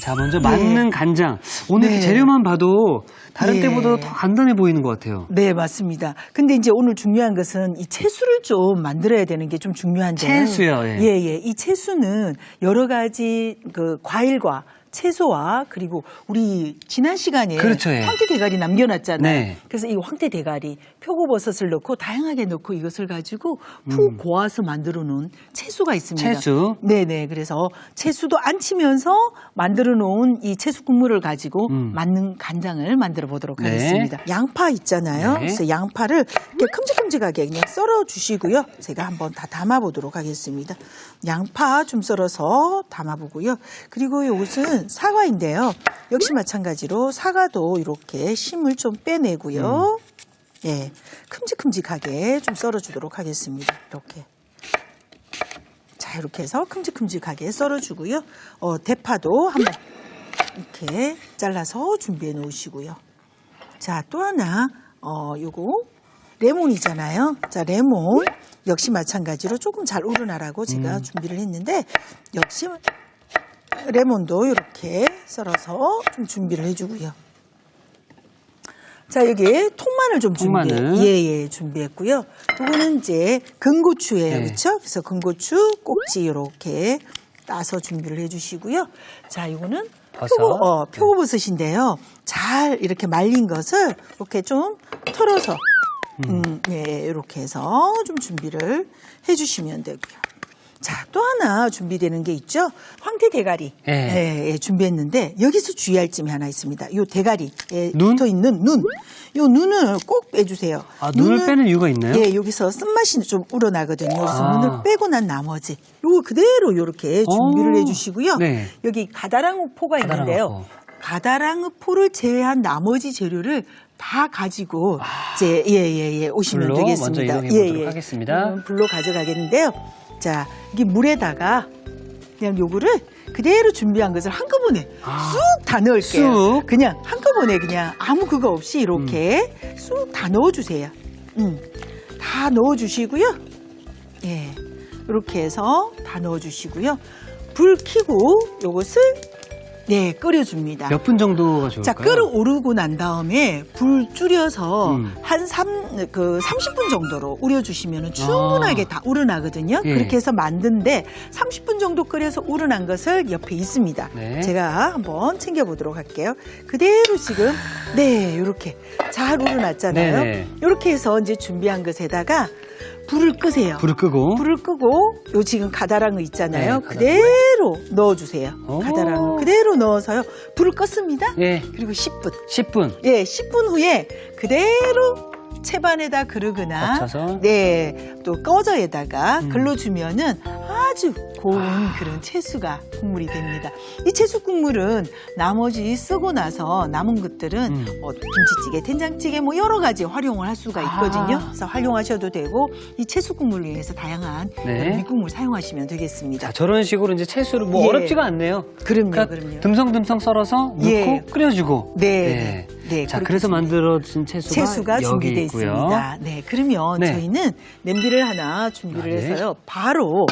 자, 먼저 맞는 간장. 오늘 네. 재료만 봐도 다른 네. 때보다 더 간단해 보이는 것 같아요. 네, 맞습니다. 근데 이제 오늘 중요한 것은 이 채수를 좀 만들어야 되는 게 좀 중요한데요. 채수요, 예. 예, 예. 이 채수는 여러 가지 그 과일과 채소와 그리고 우리 지난 시간에 그렇죠, 예. 황태 대가리 남겨놨잖아요. 네. 그래서 이 황태 대가리, 표고버섯을 넣고 다양하게 넣고 이것을 가지고 푹 고아서 만들어 놓은 채수가 있습니다. 채수. 네네. 그래서 채수도 안 치면서 만들어 놓은 이 채수 국물을 가지고 맞는 간장을 만들어 보도록 네. 하겠습니다. 양파 있잖아요. 네. 그래서 양파를 이렇게 큼직큼직하게 그냥 썰어 주시고요. 제가 한번 다 담아 보도록 하겠습니다. 양파 좀 썰어서 담아 보고요. 그리고 이것은 사과인데요. 역시 마찬가지로 사과도 이렇게 심을 좀 빼내고요. 예, 큼직큼직하게 좀 썰어 주도록 하겠습니다. 이렇게. 자, 이렇게 해서 큼직큼직하게 썰어 주고요. 대파도 한번 이렇게 잘라서 준비해 놓으시고요. 자, 또 하나, 요거, 레몬이잖아요. 자, 레몬. 역시 마찬가지로 조금 잘 우러나라고 제가 준비를 했는데, 역시 레몬도 이렇게 썰어서 좀 준비를 해주고요. 자, 여기에 통마늘 좀 통마늘. 예, 준비했고요. 요거는 이제 건고추예요. 네. 그렇죠? 그래서 건고추 꼭지 이렇게 따서 준비를 해주시고요. 자, 이거는 버섯. 표고버섯인데요. 잘 이렇게 말린 것을 이렇게 좀 털어서 예, 이렇게 해서 좀 준비를 해주시면 되고요. 자, 또 하나 준비되는 게 있죠. 황태 대가리. 예. 예, 준비했는데 여기서 주의할 점이 하나 있습니다. 요 대가리에 눈? 붙어 있는 눈. 요 눈을 꼭 빼주세요. 아, 눈을 빼는 이유가 있나요? 예, 여기서 쓴맛이 좀 우러나거든요. 그래서 아. 눈을 빼고 난 나머지 요거 그대로 이렇게 준비를 해주시고요. 네. 여기 가다랑어포가 있는데요. 가다랑어포. 가다랑어포를 제외한 나머지 재료를 다 가지고 이제 예, 오시면 불로 되겠습니다. 먼저 이동해 보도록 하겠습니다. 이건 불로 가져가겠는데요. 자, 이게 물에다가 그냥 요거를 그대로 준비한 것을 한꺼번에 쑥 다 넣을게요. 쑥? 그냥 한꺼번에 그냥 아무 그거 없이 이렇게 쑥 다 넣어주세요. 다 넣어주시고요. 예, 이렇게 해서 다 넣어주시고요. 불 켜고 요것을 네, 끓여줍니다. 몇 분 정도가 좋을까요? 자, 끓어오르고 난 다음에 불 줄여서 한 30분 정도로 우려주시면 충분하게 다 우러나거든요. 예. 그렇게 해서 만든데 30분 정도 끓여서 우러난 것을 옆에 있습니다. 네. 제가 한번 챙겨보도록 할게요. 그대로 지금 네, 이렇게 잘 우러났잖아요. 네네. 이렇게 해서 이제 준비한 것에다가 불을 끄세요. 불을 끄고. 불을 끄고 요 지금 가다랑어 있잖아요. 네, 그대로 넣어주세요. 오. 가다랑어 그대로 넣어서요. 불을 껐습니다. 예. 그리고 10분. 10분. 예, 10분 후에 그대로 채반에다 그러거나 덮쳐서? 네, 또 꺼져에다가 걸러주면은 아주 고운 그런 채수가 국물이 됩니다. 이 채수 국물은 나머지 쓰고 나서 남은 것들은 뭐 김치찌개, 된장찌개 뭐 여러 가지 활용을 할 수가 있거든요. 그래서 활용하셔도 되고 이 채수 국물을 위해서 다양한 네. 그런 밑국물 사용하시면 되겠습니다. 자, 저런 식으로 이제 채수를 뭐 예. 어렵지가 않네요. 그럼요, 그러니까 그럼요. 듬성듬성 썰어서 넣고 예. 끓여주고. 네. 자, 그렇게 그래서 준비. 만들어진 채수가 여기 준비되어 있고요. 있습니다. 네, 그러면 네. 저희는 냄비를 하나 준비를 네. 해서요. 바로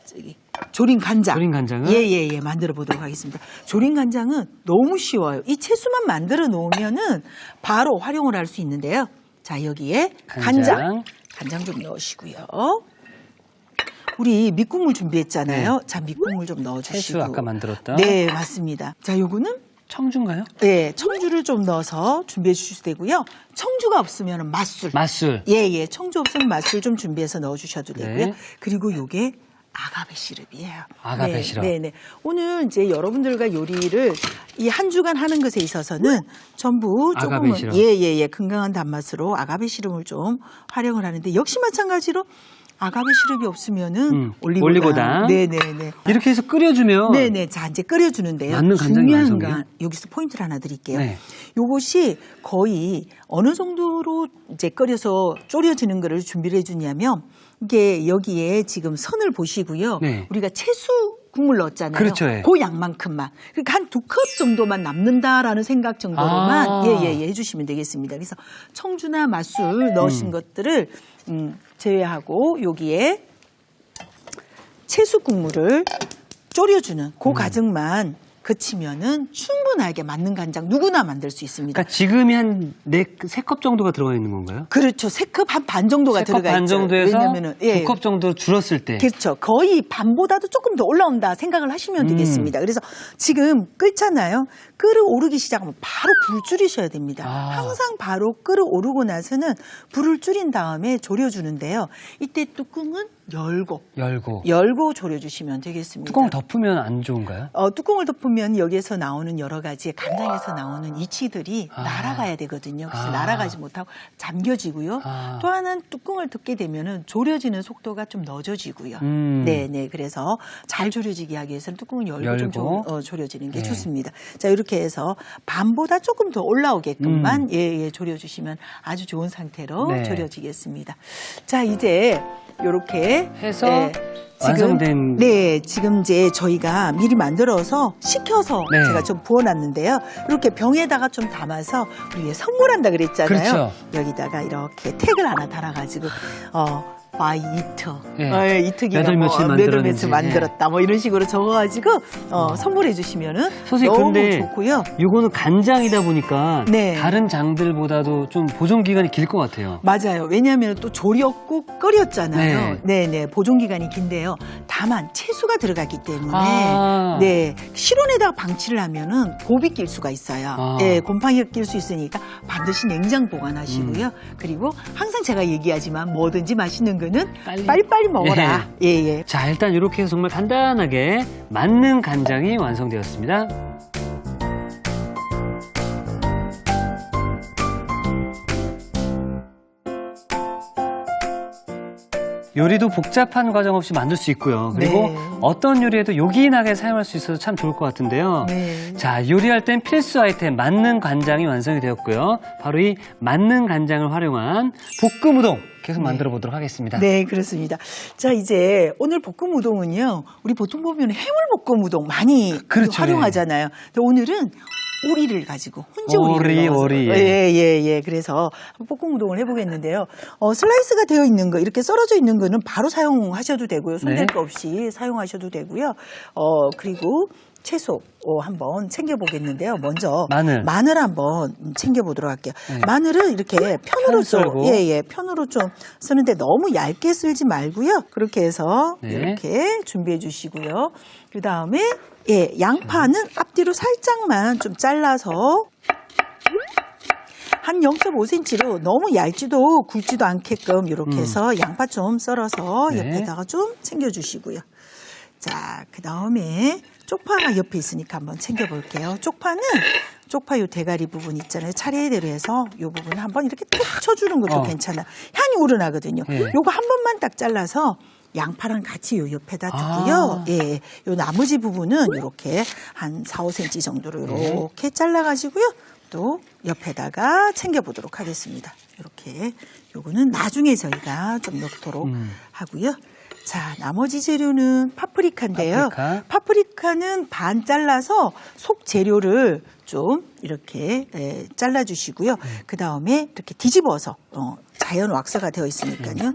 저기 조린 간장. 조린 간장을? 예, 만들어 보도록 하겠습니다. 조린 간장은 너무 쉬워요. 이 채수만 만들어 놓으면은 바로 활용을 할 수 있는데요. 자, 여기에 간장 좀 넣으시고요. 우리 밑국물 준비했잖아요. 네. 자, 밑국물 좀 넣어주시고. 채수 아까 만들었던. 네, 맞습니다. 자, 요거는 청주인가요? 네, 청주를 좀 넣어서 준비해 주셔도 되고요. 청주가 없으면 맛술. 맛술. 예, 청주 없으면 맛술 좀 준비해서 넣어 주셔도 되고요. 네. 그리고 요게 아가베 시럽이에요. 아가베 시럽. 네. 오늘 이제 여러분들과 요리를 이 한 주간 하는 것에 있어서는 전부 아가베 조금은 시럽. 예, 건강한 단맛으로 아가베 시럽을 좀 활용을 하는데 역시 마찬가지로 아가베 시럽이 없으면은 올리고당. 네. 이렇게 해서 끓여주면. 네네. 자, 이제 끓여주는데요. 맞는 간장이 중요한 완성이에요? 건 여기서 포인트를 하나 드릴게요. 네. 요것이 거의 어느 정도로 이제 끓여서 졸여지는 거를 준비를 해주냐면 이게 여기에 지금 선을 보시고요. 네. 우리가 채수 국물 넣었잖아요. 그렇죠, 예. 그 양만큼만. 그러니까 한 2컵 정도만 남는다라는 생각 정도로만 예, 해주시면 되겠습니다. 그래서 청주나 맛술 넣으신 것들을 제외하고 여기에 채수 국물을 졸여주는 그 과정만 그치면은 충분하게 맞는 간장 누구나 만들 수 있습니다. 그러니까 지금이 한 3컵 정도가 들어가 있는 건가요? 그렇죠. 3컵 한 반 정도가 3컵 들어가 반 있죠. 정도에서 왜냐면은 2컵 정도 줄었을 때. 그렇죠. 거의 반보다도 조금 더 올라온다 생각을 하시면 되겠습니다. 그래서 지금 끓잖아요. 끓어오르기 시작하면 바로 불 줄이셔야 됩니다. 항상 바로 끓어오르고 나서는 불을 줄인 다음에 졸여주는데요. 이때 뚜껑은 열고 졸여주시면 되겠습니다. 뚜껑을 덮으면 안 좋은가요? 뚜껑을 덮으면 여기에서 나오는 여러 가지 간장에서 나오는 이치들이 날아가야 되거든요. 그래서 날아가지 못하고 잠겨지고요. 또 하나는 뚜껑을 덮게 되면은 졸여지는 속도가 좀 늦어지고요. 네네. 그래서 잘 졸여지게 하기 위해서는 뚜껑을 열고 좀 졸여지는 게 좋습니다. 자, 이렇게 해서 반보다 조금 더 올라오게끔만 졸여주시면 아주 좋은 상태로 졸여지겠습니다. 자, 이제 요렇게 해서 완성된 지금 이제 저희가 미리 만들어서 식혀서 제가 좀 부어놨는데요. 이렇게 병에다가 좀 담아서 우리 선물한다 그랬잖아요. 그렇죠. 여기다가 이렇게 택을 하나 달아가지고 by 이트. 이트기가 몇월 며칠 몇월 며칠 만들었다. 뭐 이런 식으로 적어가지고 선물해 주시면은 선생님, 너무 근데 좋고요. 이거는 간장이다 보니까 다른 장들보다도 좀 보존 기간이 길 것 같아요. 맞아요. 왜냐하면 또 졸였고 끓였잖아요. 네네. 보존 기간이 긴데요. 다만 채소가 들어갔기 때문에 실온에다가 방치를 하면은 곱이 낄 수가 있어요. 곰팡이가 낄 수 있으니까 반드시 냉장 보관하시고요. 그리고 항상 제가 얘기하지만 뭐든지 맛있는 거는 빨리빨리 먹어라. 자, 일단 이렇게 해서 정말 간단하게 맞는 간장이 완성되었습니다. 요리도 복잡한 과정 없이 만들 수 있고요. 그리고 어떤 요리에도 요긴하게 사용할 수 있어서 참 좋을 것 같은데요. 자, 요리할 땐 필수 아이템 맞는 간장이 완성이 되었고요. 바로 이 맞는 간장을 활용한 볶음 우동 계속 만들어 보도록 하겠습니다. 네, 그렇습니다. 자, 이제 오늘 볶음 우동은요. 우리 보통 보면 해물 볶음 우동 많이 활용하잖아요. 근데 오늘은 오리를 가지고 훈제 오리. 그래서 볶음 우동을 해보겠는데요. 슬라이스가 되어 있는 거, 이렇게 썰어져 있는 거는 바로 사용하셔도 되고요. 손댈 거 없이 사용하셔도 되고요. 그리고 채소 한번 챙겨보겠는데요. 먼저 마늘 한번 챙겨보도록 할게요. 마늘을 이렇게 편으로 편으로 좀 쓰는데 너무 얇게 썰지 말고요. 그렇게 해서 이렇게 준비해 주시고요. 그 다음에 양파는 앞뒤로 살짝만 좀 잘라서 한 0.5cm로 너무 얇지도 굵지도 않게끔 이렇게 해서 양파 좀 썰어서 옆에다가 좀 챙겨주시고요. 자, 그 다음에 쪽파가 옆에 있으니까 한번 챙겨볼게요. 쪽파 요 대가리 부분 있잖아요. 차례대로 해서 요 부분 한번 이렇게 툭 쳐주는 것도 괜찮아. 향이 우러나거든요. 요거 한 번만 딱 잘라서 양파랑 같이 요 옆에다 두고요. 요 나머지 부분은 이렇게 한 4, 5cm 정도로 이렇게 잘라가지고요. 또 옆에다가 챙겨보도록 하겠습니다. 이렇게 요거는 나중에 저희가 좀 넣도록 하고요. 자, 나머지 재료는 파프리카인데요. 파프리카는 반 잘라서 속 재료를 좀 이렇게 잘라주시고요. 그 다음에 이렇게 뒤집어서 자연 왁스가 되어 있으니까요.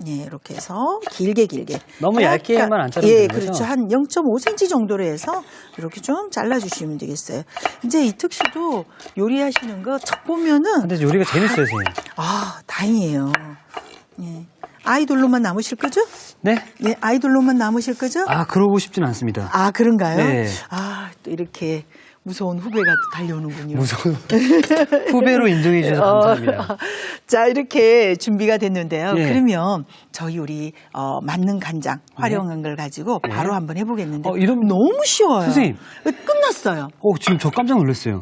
이렇게 해서 길게 너무 얇게만 안 자르면 되는 거죠? 그렇죠. 한 0.5cm 정도로 해서 이렇게 좀 잘라주시면 되겠어요. 이제 이특 씨도 요리하시는 거 첫 보면은 근데 요리가 재밌어요, 선생님. 다행이에요. 아이돌로만 남으실 거죠? 네? 아이돌로만 남으실 거죠? 그러고 싶진 않습니다. 그런가요? 네. 또 이렇게 무서운 후배가 또 달려오는군요. 무서운 후배로 인정해 주셔서 감사합니다. 자, 이렇게 준비가 됐는데요. 그러면 저희 우리 맞는 간장 활용한 걸 가지고 바로 한번 해보겠는데 이러면 너무 쉬워요. 선생님. 끝났어요. 지금 저 깜짝 놀랐어요.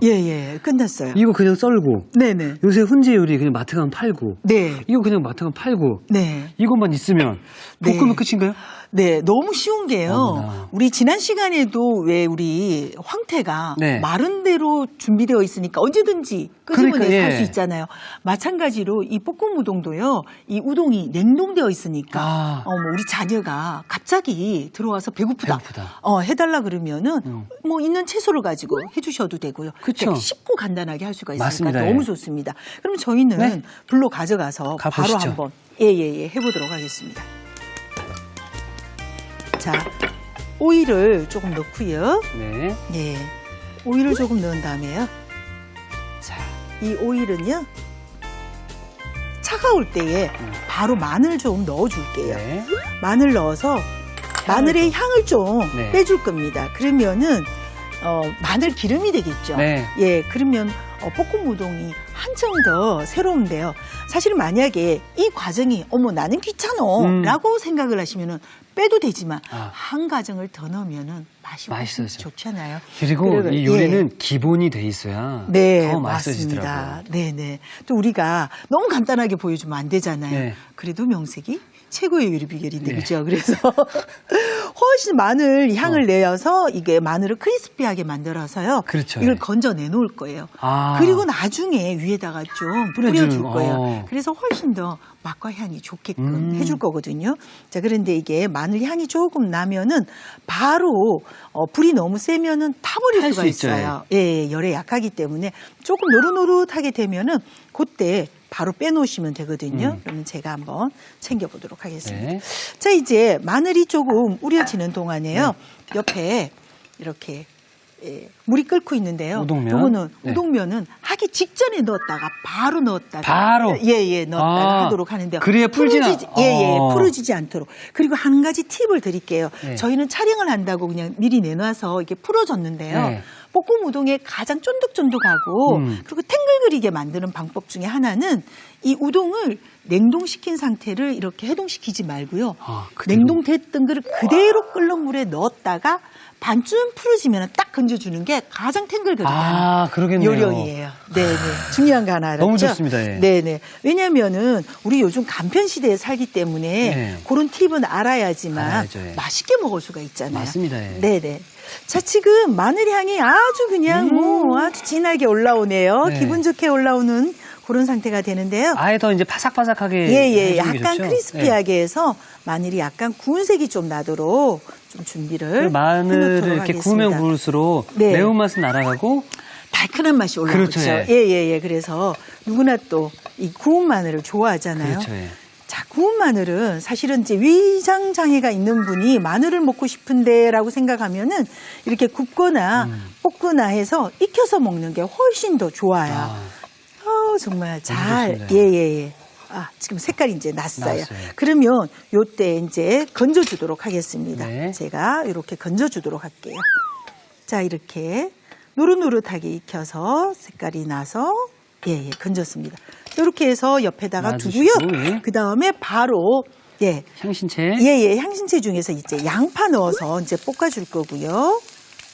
끝났어요. 이거 그냥 썰고. 네네. 요새 훈제 요리 그냥 마트 가면 팔고. 네. 이거 그냥 마트 가면 팔고. 네. 이것만 있으면 볶으면 끝인가요? 네, 너무 쉬운 게요. 우리 지난 시간에도 왜 우리 황태가 마른 대로 준비되어 있으니까 언제든지 끄집어내서 할 수 있잖아요. 마찬가지로 이 볶음 우동도요. 이 우동이 냉동되어 있으니까 우리 자녀가 갑자기 들어와서 배고프다. 해달라 그러면은 뭐 있는 채소를 가지고 해주셔도 되고요. 그렇죠. 쉽고 간단하게 할 수가 있으니까 맞습니다. 너무 좋습니다. 그럼 저희는 불로 가져가서 바로 한번 해보도록 하겠습니다. 자, 오일을 조금 넣고요. 네. 예, 오일을 조금 넣은 다음에요. 자, 이 오일은요. 차가울 때에 바로 마늘 좀 넣어줄게요. 네. 마늘 넣어서 마늘의 향을 좀 네. 빼줄 겁니다. 그러면은 마늘 기름이 되겠죠. 네. 예, 그러면 볶음 우동이 한층 더 새로운데요. 사실 만약에 이 과정이 어머 나는 귀찮아라고 생각을 하시면은 빼도 되지만 한 가정을 더 넣으면은 맛이 맛있어요. 좋잖아요. 그리고 이 요리는 기본이 돼 있어야 네, 더 맞습니다. 맛있어지더라고요. 네네. 또 우리가 너무 간단하게 보여주면 안 되잖아요. 네. 그래도 명색이 최고의 요리 비결인데, 네. 그죠? 그래서 훨씬 마늘 향을 내어서 이게 마늘을 크리스피하게 만들어서요. 그렇죠. 이걸 예. 건져내 놓을 거예요. 아. 그리고 나중에 위에다가 좀 뿌려줄 거예요. 어. 그래서 훨씬 더 맛과 향이 좋게끔 해줄 거거든요. 자, 그런데 이게 마늘 향이 조금 나면은 바로 불이 너무 세면은 타버릴 탈 수가 수 있죠. 있어요. 예, 열에 약하기 때문에 조금 노릇노릇하게 되면은 그때 바로 빼놓으시면 되거든요. 그러면 제가 한번 챙겨보도록 하겠습니다. 네. 자, 이제 마늘이 조금 우려지는 동안에요. 옆에 이렇게 물이 끓고 있는데요. 우동면? 요거는 네. 우동면은 하기 직전에 넣었다가 바로 넣었다가 바로? 예, 넣었다가 하도록 하는데요. 그래야 풀어지지 않도록. 그리고 한 가지 팁을 드릴게요. 네. 저희는 촬영을 한다고 그냥 미리 내놔서 이렇게 풀어줬는데요. 네. 볶음 우동에 가장 쫀득쫀득하고 그리고 탱글거리게 만드는 방법 중에 하나는 이 우동을 냉동시킨 상태를 이렇게 해동시키지 말고요. 그대로? 냉동됐던 거를 그대로 끓는 물에 넣었다가 반쯤 풀어지면 딱 건져주는 게 가장 탱글거리는 그러겠네요. 요령이에요. 네네. 중요한 거 하나 알았죠? 너무 좋습니다. 예. 네네. 왜냐면은 우리 요즘 간편 시대에 살기 때문에 네. 그런 팁은 알아야지만 알아야죠, 예. 맛있게 먹을 수가 있잖아요. 맞습니다. 예. 네네. 자, 지금 마늘 향이 아주 그냥 아주 진하게 올라오네요. 네. 기분 좋게 올라오는 그런 상태가 되는데요. 아예 더 이제 파삭파삭하게 예, 해주는 게 약간 좋죠? 크리스피하게 해서 마늘이 약간 구운 색이 좀 나도록 좀 준비를 그 마늘을 해놓도록 이렇게 하겠습니다. 구우면 구울수록 네. 매운맛은 날아가고 달큰한 맛이 올라오죠. 그렇죠, 예. 예. 그래서 누구나 또 이 구운 마늘을 좋아하잖아요. 그렇죠. 예. 자, 구운 마늘은 사실은 이제 위장 장애가 있는 분이 마늘을 먹고 싶은데라고 생각하면은 이렇게 굽거나 볶거나 해서 익혀서 먹는 게 훨씬 더 좋아요. 정말 잘. 좋습니다. 예. 지금 색깔이 이제 났어요. 나왔어요. 그러면 요때 이제 건져주도록 하겠습니다. 네. 제가 이렇게 건져주도록 할게요. 자, 이렇게 노릇노릇하게 익혀서 색깔이 나서 건졌습니다. 이렇게 해서 옆에다가 놔주시고, 두고요. 예. 그 다음에 바로 향신채. 향신채 중에서 이제 양파 넣어서 이제 볶아줄 거고요.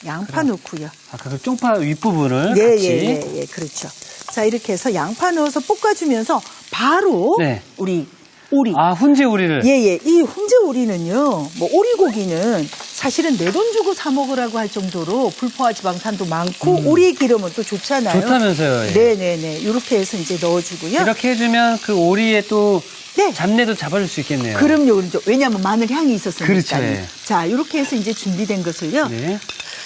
양파 넣고요. 아까 그 쪽파 윗부분을 네, 같이. 그렇죠. 자, 이렇게 해서 양파 넣어서 볶아주면서 바로 네. 우리 오리. 훈제 오리를. 이 훈제 오리는요, 뭐 오리고기는 사실은 내 돈 주고 사 먹으라고 할 정도로 불포화 지방산도 많고 오리 기름은 또 좋잖아요. 좋다면서요. 예. 네네네. 이렇게 해서 이제 넣어주고요. 이렇게 해주면 그 오리에 또 네. 잡내도 잡아줄 수 있겠네요. 그럼요. 왜냐하면 마늘 향이 있었으니까. 그렇죠, 예. 자, 이렇게 해서 이제 준비된 것을요. 네.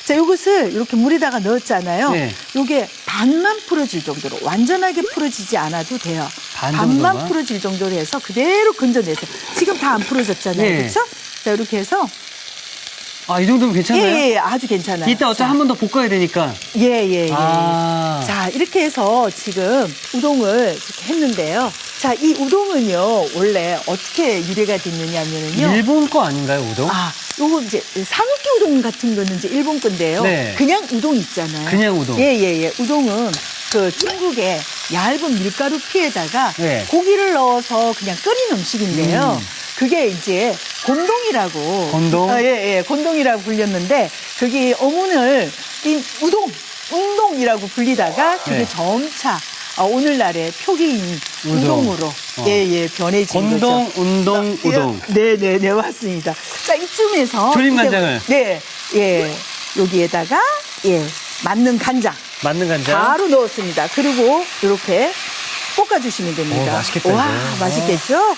자, 요것을 이렇게 물에다가 넣었잖아요. 네. 요게 반만 풀어질 정도로, 완전하게 풀어지지 않아도 돼요. 반만 반만 풀어질 정도로 해서 그대로 건져내세요. 지금 다 안 풀어졌잖아요. 네. 그렇죠? 자, 이렇게 해서 이 정도면 괜찮아요? 예, 아주 괜찮아요. 이따 어차피 한 번 더 볶아야 되니까. 예. 아. 자, 이렇게 해서 지금 우동을 이렇게 했는데요. 자, 이 우동은요, 원래 어떻게 유래가 됐느냐면요. 일본 거 아닌가요, 우동? 요거 이제 산후기 우동 같은 거는 이제 일본 건데요. 네. 그냥 우동 있잖아요. 그냥 우동. 예. 우동은 그 중국의 얇은 밀가루 피에다가 네. 고기를 넣어서 그냥 끓인 음식인데요. 그게 이제 곤동이라고. 곤동? 곤동이라고 불렸는데, 그게 어문을 이 운동이라고 불리다가 그게 네. 점차 오늘날의 표기인 우동으로 변해진 곤동, 거죠. 운동, 우동. 네, 맞습니다. 자, 이쯤에서 조림 간장을. 여기에다가 맞는 간장 맞는 간장. 바로 넣었습니다. 그리고 이렇게 볶아주시면 됩니다. 맛있겠다, 와, 이거. 맛있겠죠?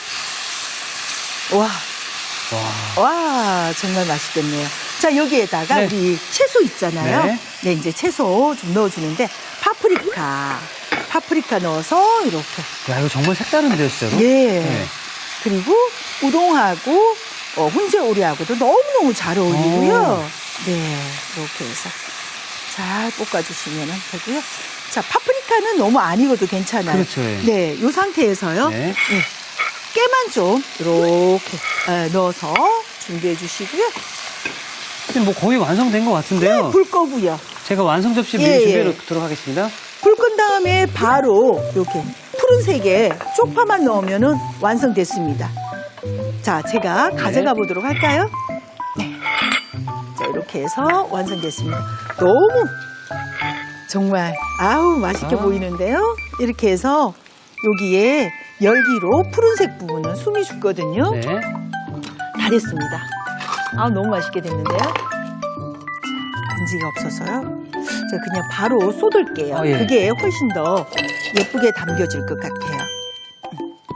와, 정말 맛있겠네요. 자, 여기에다가 네. 우리 채소 있잖아요. 네. 이제 채소 좀 넣어주는데 파프리카 넣어서 이렇게. 야, 이거 정말 색다른데요, 진짜로? 예. 네. 그리고 우동하고 훈제 오리하고도 너무너무 잘 어울리고요. 네, 이렇게 해서 잘 볶아주시면 되고요. 자, 파프리카는 너무 안 익어도 괜찮아요. 그렇죠. 예. 네, 이 상태에서요. 네. 네, 깨만 좀 이렇게 넣어서 준비해 주시고요. 지금 뭐 거의 완성된 것 같은데요. 네, 불 끄고요. 제가 완성 접시 미리 예, 준비해 예. 놓도록 하겠습니다. 불 끈 다음에 바로 이렇게 푸른색의 쪽파만 넣으면 완성됐습니다. 자, 제가 가져가 보도록 할까요? 네. 자, 이렇게 해서 완성됐습니다. 너무 정말 아우 맛있게 보이는데요. 이렇게 해서 여기에 열기로 푸른색 부분은 숨이 죽거든요. 네. 다 됐습니다. 아, 너무 맛있게 됐는데요. 반지가 없어서요. 제가 그냥 바로 쏟을게요. 예. 그게 훨씬 더 예쁘게 담겨질 것 같아요.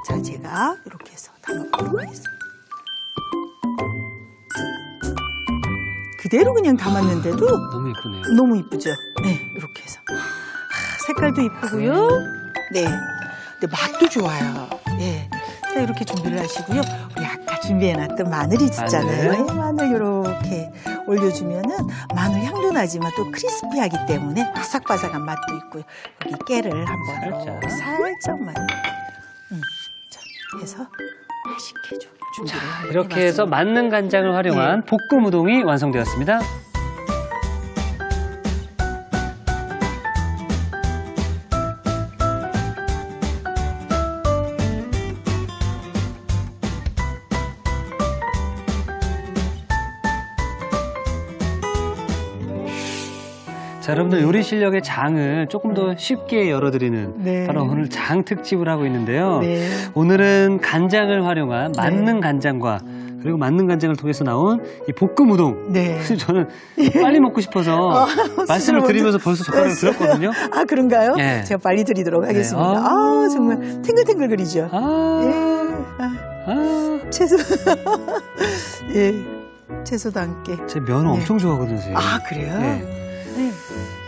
자, 제가 이렇게 해서 담아보도록 하겠습니다. 그대로 그냥 담았는데도 너무 예쁘네요. 너무 이쁘죠? 네, 이렇게 해서. 색깔도 이쁘고요. 네. 근데 맛도 좋아요. 예. 자, 이렇게 준비를 하시고요. 우리 아까 준비해놨던 마늘이 있잖아요. 마늘. 예, 마늘 이렇게 올려주면은 마늘 향도 나지만 또 크리스피하기 때문에 바삭바삭한 맛도 있고요. 여기 깨를 한번 살짝만. 자, 해서 맛있게 좀 준비를 이렇게 해서 해봤습니다. 만능 간장을 활용한 볶음 우동이 완성되었습니다. 자, 여러분들 요리 실력의 장을 조금 더 쉽게 열어드리는 네. 바로 오늘 장 특집을 하고 있는데요. 네. 오늘은 간장을 활용한 만능 간장과 그리고 만능 간장을 통해서 나온 이 볶음 우동. 네. 사실 저는 빨리 먹고 싶어서 말씀을 드리면서 벌써 젓가락을 들었거든요. 아, 그런가요? 예. 제가 빨리 드리도록 하겠습니다. 네. 아, 정말 탱글탱글거리죠? 아, 예. 아, 채소. 예. 채소도 함께. 제 면을 엄청 좋아하거든요, 선생님. 아, 그래요? 네. 네.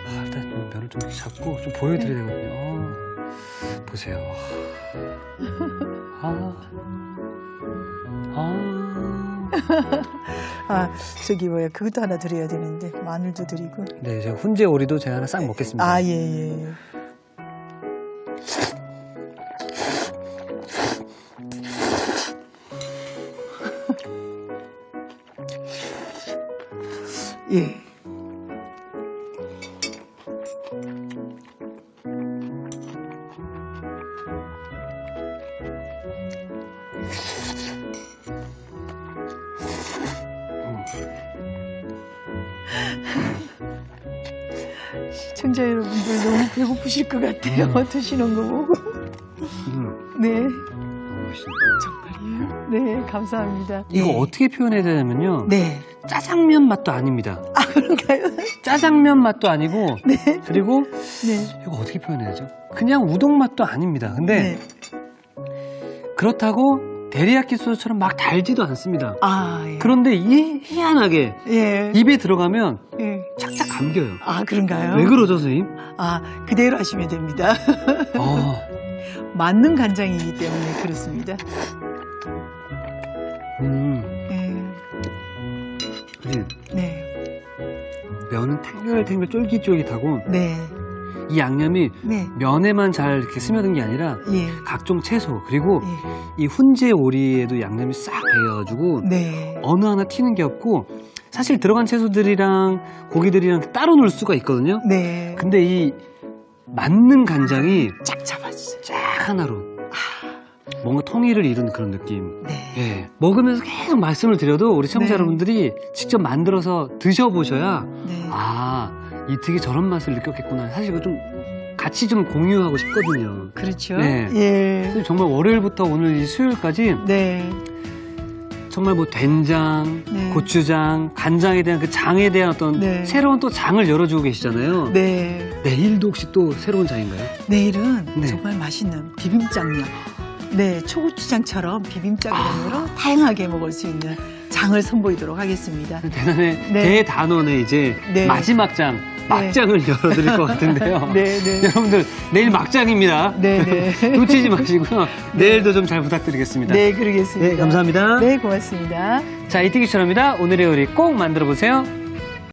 아, 일단 좀 면을 좀 잡고 좀 보여드려야 되거든요. 보세요. 아, 저기 뭐야. 그것도 하나 드려야 되는데. 마늘도 드리고. 네, 제가 훈제 오리도 제가 하나 싹 먹겠습니다. 아, 예, 예. 예. 시청자 여러분들 너무 배고프실 것 같아요. 드시는 거 보고. 네. 너무 맛있네요. 정말이에요? 네, 감사합니다. 이거 네. 어떻게 표현해야 되냐면요. 네. 짜장면 맛도 아닙니다. 아, 그런가요? 짜장면 맛도 아니고 네. 그리고 네. 이거 어떻게 표현해야죠? 그냥 우동 맛도 아닙니다. 근데 네. 그렇다고 데리야끼 소스처럼 막 달지도 않습니다. 아, 예. 그런데 이 희한하게 예. 입에 들어가면 예. 착착 감겨요. 아, 그런가요? 왜 그러죠, 선생님? 아, 그대로 하시면 됩니다. 맞는 간장이기 때문에 그렇습니다. 예. 선생님, 네. 면은 탱글탱글 쫄깃쫄깃하고 네. 이 양념이 네. 면에만 잘 이렇게 스며든 게 아니라 예. 각종 채소 그리고 예. 이 훈제 오리에도 양념이 싹 배어가지고 네. 어느 하나 튀는 게 없고 사실 들어간 채소들이랑 고기들이랑 따로 놓을 수가 있거든요. 네. 근데 이 만능 간장이 쫙 잡아주세요. 쫙 하나로 뭔가 통일을 이룬 그런 느낌. 네. 예. 먹으면서 계속 말씀을 드려도 우리 시청자 네. 여러분들이 직접 만들어서 드셔보셔야 네. 이 특이 저런 맛을 느꼈겠구나. 사실 이거 좀 같이 좀 공유하고 싶거든요. 그렇죠. 네. 예. 그래서 정말 월요일부터 오늘 이 수요일까지 네. 정말 뭐 된장, 네. 고추장, 간장에 대한 그 장에 대한 어떤 네. 새로운 또 장을 열어주고 계시잖아요. 네. 내일도 혹시 또 새로운 장인가요? 내일은 네. 정말 맛있는 비빔장면. 네, 초고추장처럼 비빔장면으로 다양하게 먹을 수 있는 장을 선보이도록 하겠습니다. 대단해. 네. 대단원의 이제 네. 마지막 장, 막장을 열어드릴 것 같은데요. 네, 네. 여러분들, 내일 막장입니다. 네, 네. 놓치지 마시고요. 내일도 좀 잘 부탁드리겠습니다. 네, 그러겠습니다. 네, 감사합니다. 네, 고맙습니다. 자, 이티기 처럼입니다. 오늘의 요리 꼭 만들어 보세요.